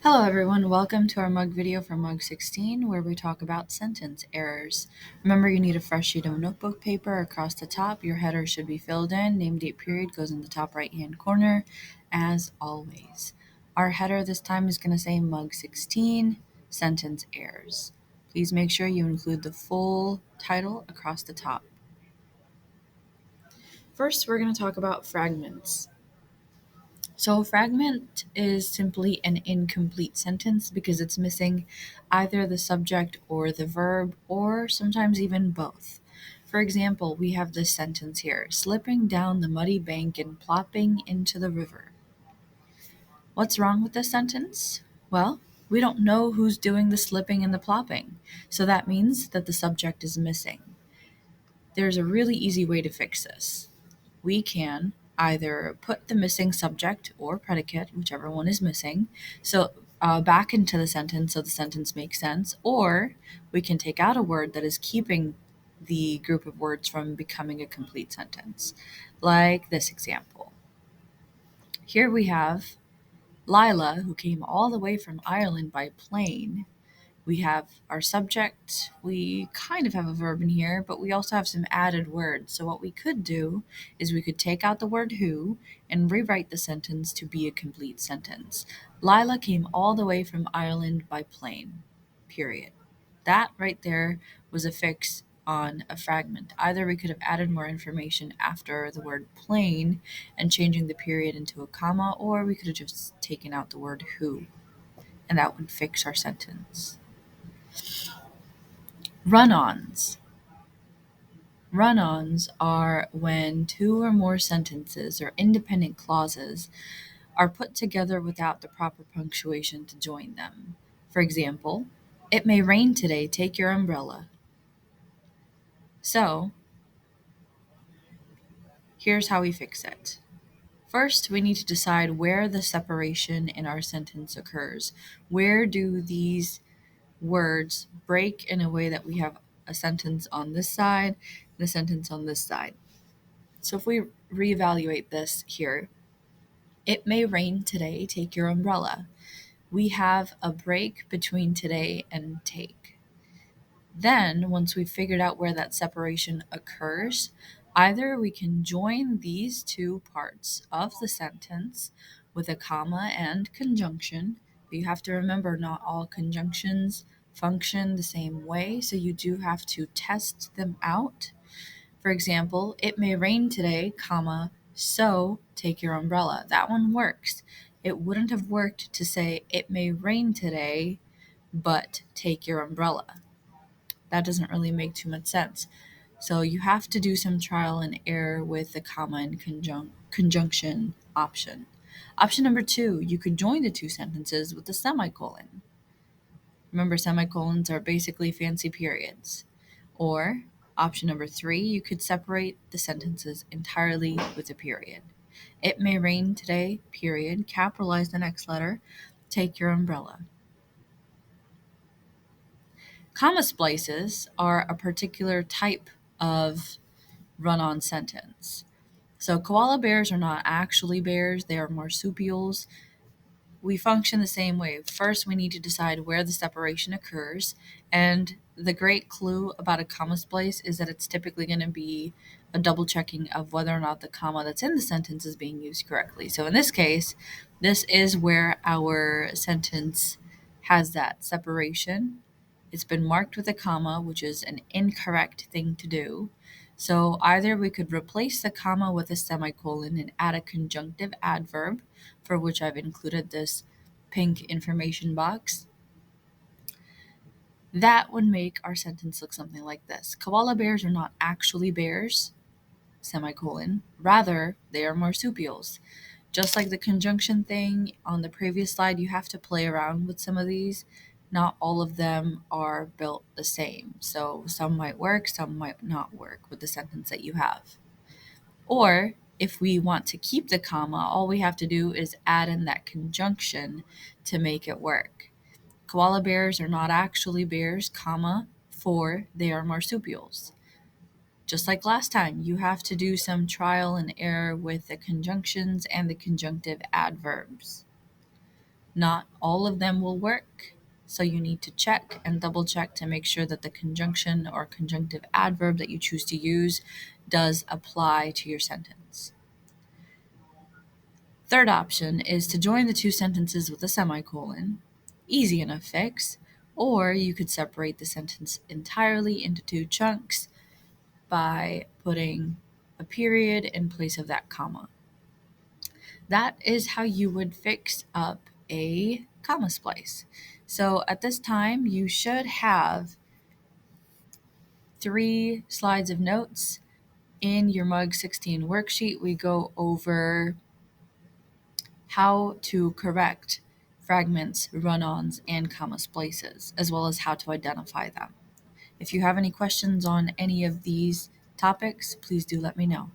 Hello everyone, welcome to our mug video from Mug 16 where we talk about sentence errors. Remember you need a fresh sheet of notebook paper across the top. Your header should be filled in. Name, date, period goes in the top right hand corner as always. Our header this time is going to say Mug 16 sentence errors. Please make sure you include the full title across the top. First we're going to talk about fragments. So a fragment is simply an incomplete sentence because it's missing either the subject or the verb, or sometimes even both. For example, we have this sentence here, slipping down the muddy bank and plopping into the river. What's wrong with this sentence? Well, we don't know who's doing the slipping and the plopping, so that means that the subject is missing. There's a really easy way to fix this. We can either put the missing subject or predicate, whichever one is missing, back into the sentence so the sentence makes sense, or we can take out a word that is keeping the group of words from becoming a complete sentence. Like this example. Here we have Lila, who came all the way from Ireland by plane. We have our subject. We kind of have a verb in here, but we also have some added words. So what we could do is we could take out the word who and rewrite the sentence to be a complete sentence. Lila came all the way from Ireland by plane. Period. That right there was a fix on a fragment. Either we could have added more information after the word plane and changing the period into a comma, or we could have just taken out the word who, and that would fix our sentence. Run-ons. Run-ons are when two or more sentences or independent clauses are put together without the proper punctuation to join them. For example, it may rain today, take your umbrella. So, here's how we fix it. First, we need to decide where the separation in our sentence occurs. Where do these words break in a way that we have a sentence on this side and a sentence on this side? So if we reevaluate this here, it may rain today, take your umbrella. We have a break between today and take. Then, once we've figured out where that separation occurs, either we can join these two parts of the sentence with a comma and conjunction, but you have to remember not all conjunctions function the same way, so you do have to test them out. For example, it may rain today, comma, so take your umbrella. That one works. It wouldn't have worked to say it may rain today, but take your umbrella. That doesn't really make too much sense. So you have to do some trial and error with the comma and conjunction option. Option number 2, you could join the two sentences with a semicolon. Remember, semicolons are basically fancy periods. Or option number 3, you could separate the sentences entirely with a period. It may rain today, period, capitalize the next letter, take your umbrella. Comma splices are a particular type of run-on sentence. So koala bears are not actually bears, they are marsupials. We function the same way. First, we need to decide where the separation occurs, and the great clue about a comma splice is that it's typically going to be a double checking of whether or not the comma that's in the sentence is being used correctly. So in this case, this is where our sentence has that separation. It's been marked with a comma, which is an incorrect thing to do. So either we could replace the comma with a semicolon and add a conjunctive adverb, for which I've included this pink information box. That would make our sentence look something like this. Koala bears are not actually bears, semicolon. Rather, they are marsupials. Just like the conjunction thing on the previous slide, you have to play around with some of these. Not all of them are built the same. So some might work, some might not work with the sentence that you have. Or if we want to keep the comma, all we have to do is add in that conjunction to make it work. Koala bears are not actually bears, comma, for they are marsupials. Just like last time, you have to do some trial and error with the conjunctions and the conjunctive adverbs. Not all of them will work, so you need to check and double check to make sure that the conjunction or conjunctive adverb that you choose to use does apply to your sentence. Third option is to join the two sentences with a semicolon. Easy enough fix. Or you could separate the sentence entirely into two chunks by putting a period in place of that comma. That is how you would fix up a comma splice. So at this time, you should have 3 slides of notes. In your Mug 16 worksheet, we go over how to correct fragments, run-ons, and comma splices, as well as how to identify them. If you have any questions on any of these topics, please do let me know.